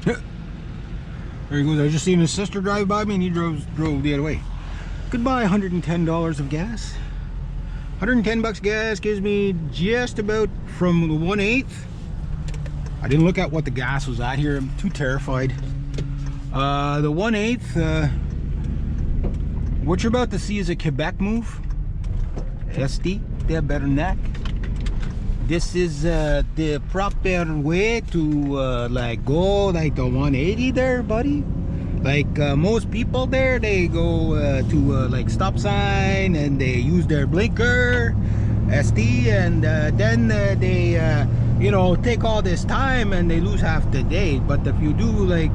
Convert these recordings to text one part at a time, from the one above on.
There he goes. I just seen his sister drive by me and he drove the other way. Goodbye, $110 of gas. 110 bucks gas gives me just about from the 1/8. I didn't look at what the gas was at here. I'm too terrified. The 1/8, what you're about to see is a Quebec move. SD, they're better than that. This is the proper way to like go like the 180 there, buddy. Like most people there, they go to like stop sign and they use their blinker, SD, and then they you know, take all this time and they lose half the day. But if you do like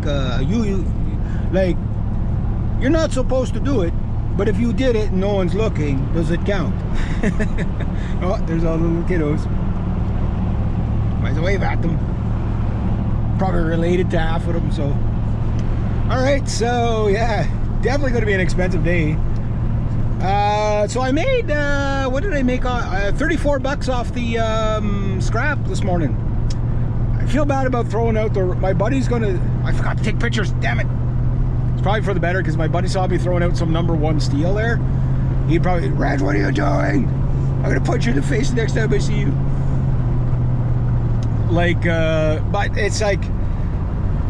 like, you're not supposed to do it, but if you did it and no one's looking, does it count? Oh, there's all the little kiddos. Might wave at them. Probably related to half of them, so. Alright, so yeah, definitely going to be an expensive day. So I made, what did I make? 34 bucks off the scrap this morning. I feel bad about throwing out my buddy's gonna, I forgot to take pictures, damn it. It's probably for the better because my buddy saw me throwing out some #1 steel there. He'd probably, Reg, what are you doing? I'm gonna punch you in the face the next time I see you. Like, but it's like,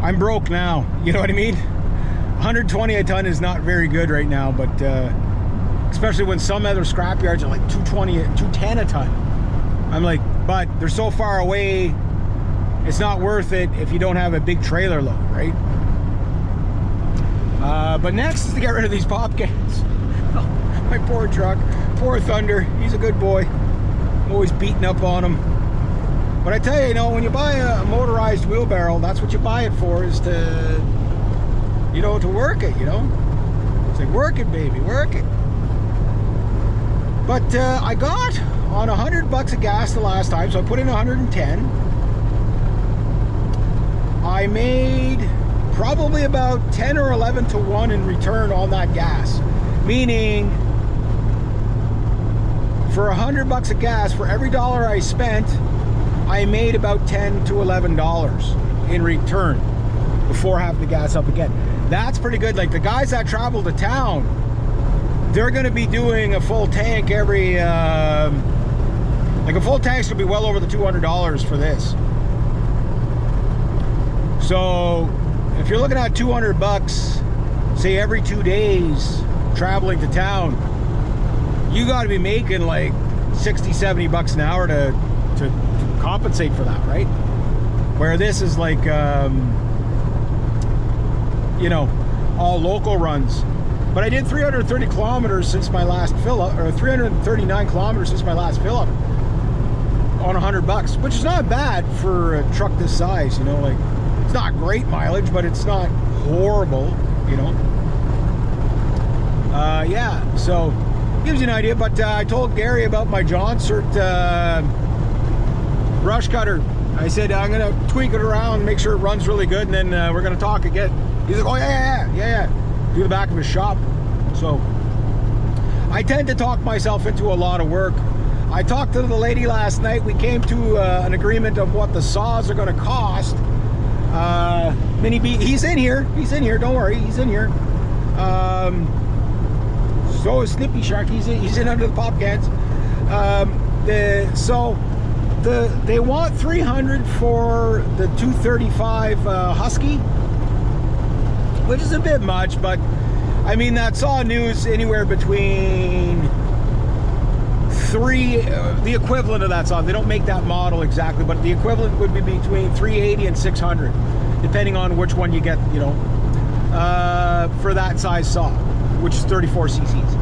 I'm broke now, you know what I mean? 120 a ton is not very good right now, but especially when some other scrap yards are like 220, 210 a ton. I'm like, but they're so far away, it's not worth it if you don't have a big trailer load, right? But next is to get rid of these pop cans. My poor truck, poor Thunder, he's a good boy. I'm always beating up on him. But I tell you, you know, when you buy a motorized wheelbarrow, that's what you buy it for, is to, you know, to work it, you know? It's like, work it, baby, work it. But I got on 100 bucks of gas the last time, so I put in 110. I made probably about 10 or 11 to 1 in return on that gas. Meaning, for 100 bucks of gas, for every dollar I spent, I made about $10 to $11 in return before having the gas up again. That's pretty good. Like the guys that travel to town, they're going to be doing a full tank every, like a full tank's going to be well over the $200 for this. So if you're looking at 200 bucks, say every 2 days traveling to town, you got to be making like 60, 70 bucks an hour to compensate for that, right? Where this is like, you know, all local runs. But I did 330 kilometers since my last fill up, or 339 kilometers since my last fill up on 100 bucks, which is not bad for a truck this size, you know. Like, it's not great mileage, but it's not horrible, you know. Yeah, so gives you an idea. But I told Gary about my John Cert brush cutter. I said I'm gonna tweak it around, make sure it runs really good, and then we're gonna talk again. He's like, oh yeah, through the back of his shop. So I tend to talk myself into a lot of work. I talked to the lady last night. We came to an agreement of what the saws are going to cost. Mini B, he's in here, don't worry, he's in here. So is Snippy Shark, he's in under the pop cans. They want 300 for the 235 Husky, which is a bit much, but I mean, that saw news anywhere between the equivalent of that saw. They don't make that model exactly, but the equivalent would be between 380 and 600, depending on which one you get, you know, for that size saw, which is 34 cc's.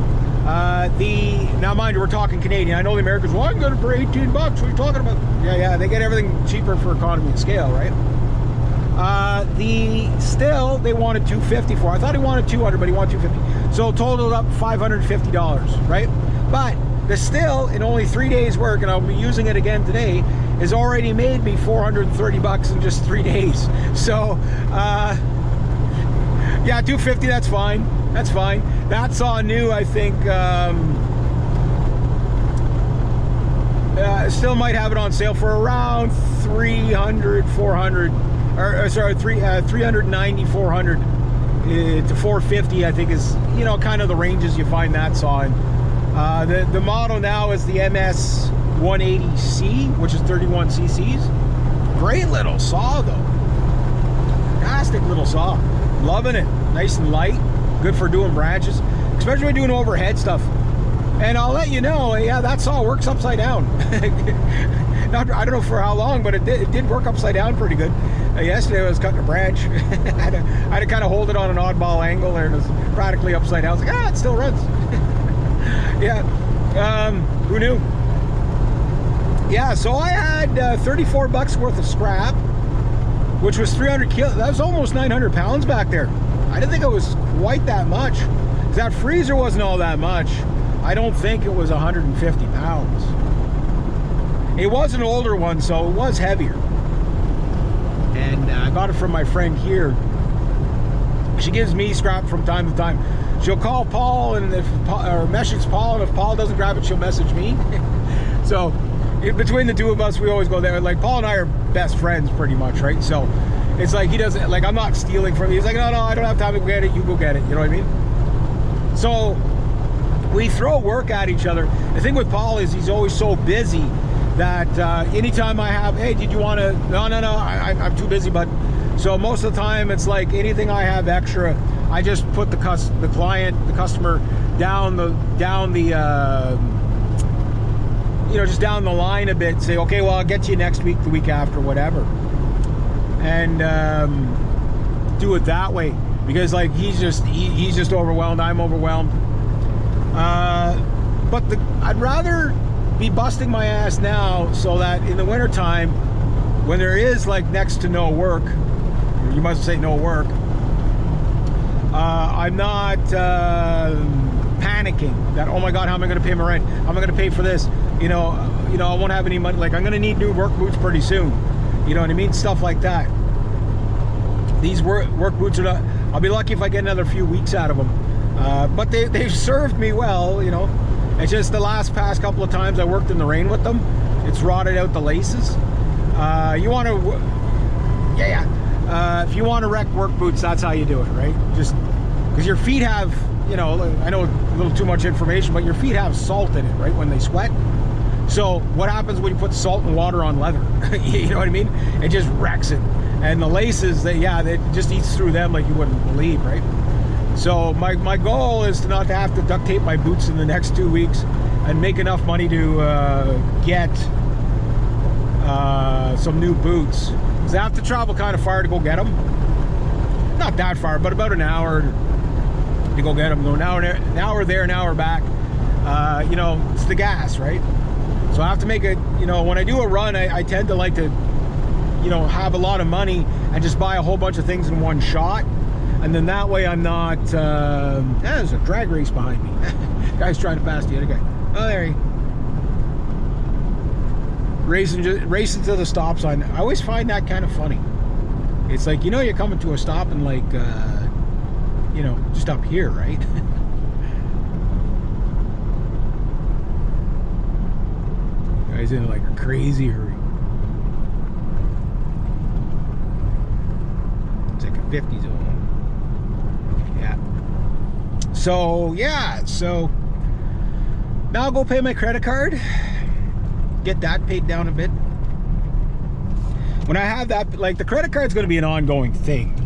Now mind you, we're talking Canadian. I know the Americans, well, I can get it for 18 bucks. What are you talking about? Yeah, they get everything cheaper for economy and scale, right? Still, they wanted 250 for. I thought he wanted 200, but he wanted 250. So totaled up $550, right? But the still, in only 3 days work, and I'll be using it again today, has already made me 430 bucks in just 3 days. So, yeah, 250, that's fine. That's fine. That saw new, I think, still might have it on sale for around 300, 400. or sorry, 390, 400 to 450, I think is, you know, kind of the ranges you find that saw in. The model now is the MS 180C, which is 31 cc's. Great little saw though. Fantastic little saw. Loving it. Nice and light. Good for doing branches, especially when doing overhead stuff. And I'll let you know, yeah, that saw works upside down. I don't know for how long, but it did work upside down pretty good. Yesterday I was cutting a branch. I had to kind of hold it on an oddball angle, and it was practically upside down. I was like, it still runs. Yeah, who knew? Yeah, so I had 34 bucks worth of scrap, which was 300 kilos. That was almost 900 pounds back there. I didn't think it was quite that much. That freezer wasn't all that much. I don't think it was 150 pounds. It was an older one, so it was heavier. And I got it from my friend here. She gives me scrap from time to time. She'll call Paul and or message Paul, and if Paul doesn't grab it, she'll message me. So between the two of us, we always go there. Like, Paul and I are best friends pretty much, right? So it's like, he doesn't, like, I'm not stealing from you. He's like, no, I don't have time to go get it. You go get it. You know what I mean? So we throw work at each other. The thing with Paul is he's always so busy that anytime I have, hey, did you want to, no, I'm too busy, but so most of the time it's like anything I have extra, I just put the customer down the you know, just down the line a bit, say, okay, well, I'll get to you next week, the week after, whatever, and do it that way, because like he's just overwhelmed, I'm overwhelmed, but I'd rather be busting my ass now, so that in the winter time, when there is like next to no work, you must say no work, I'm not panicking that, oh my god, how am I going to pay my rent, how am I going to pay for this, you know, I won't have any money, like I'm going to need new work boots pretty soon, you know what I mean, stuff like that. These work boots are not, I'll be lucky if I get another few weeks out of them, but they've served me well, you know. It's just the past couple of times I worked in the rain with them, it's rotted out the laces. You want to, if you want to wreck work boots, that's how you do it, right? Just because your feet have, you know, I know a little too much information, but your feet have salt in it, right, when they sweat. So what happens when you put salt and water on leather? You know what I mean? It just wrecks it. And the laces, it just eats through them like you wouldn't believe, right? So my goal is to not have to duct tape my boots in the next 2 weeks and make enough money to get some new boots. Because I have to travel kind of far to go get them. Not that far, but about an hour to go get them. Go an hour there, an hour back. You know, it's the gas, right? So I have to make it, you know, when I do a run, I tend to like to, you know, have a lot of money and just buy a whole bunch of things in one shot. And then that way I'm not, there's a drag race behind me. Guy's trying to pass the other guy. Oh, there he. Racing to the stop sign. I always find that kind of funny. It's like, you know, you're coming to a stop and like, you know, just up here, right? Guy's in like a crazy hurry. It's like a 50 zone. So now I'll go pay my credit card, get that paid down a bit. When I have that, like, the credit card's going to be an ongoing thing.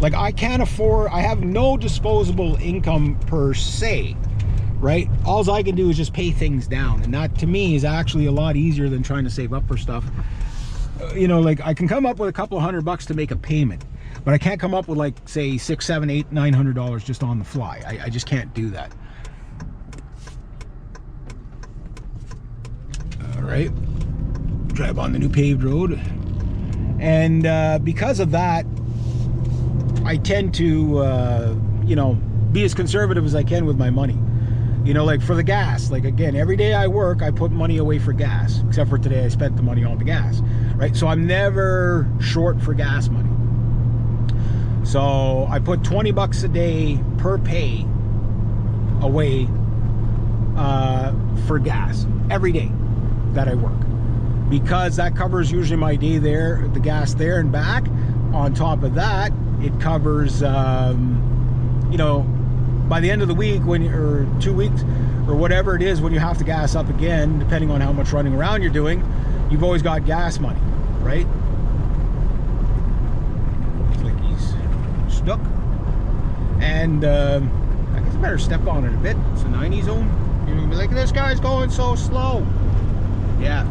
Like I can't afford, I have no disposable income per se, right? All I can do is just pay things down, and that to me is actually a lot easier than trying to save up for stuff. You know, like I can come up with a couple $100 to make a payment, but I can't come up with like, say, $600, $700, $800, $900 just on the fly. I just can't do that. All right, drive on the new paved road, and because of that, I tend to, you know, be as conservative as I can with my money. You know, like for the gas, like again, every day I work, I put money away for gas, except for today I spent the money on the gas, right? So I'm never short for gas money. So I put $20 a day per pay away for gas every day that I work, because that covers usually my day there, the gas there and back. on top of that, it covers, you know, by the end of the week, or 2 weeks, or whatever it is, when you have to gas up again, depending on how much running around you're doing, you've always got gas money, right? Looks like he's stuck. And I guess I better step on it a bit. It's a 90 zone. You're gonna be like, this guy's going so slow. Yeah.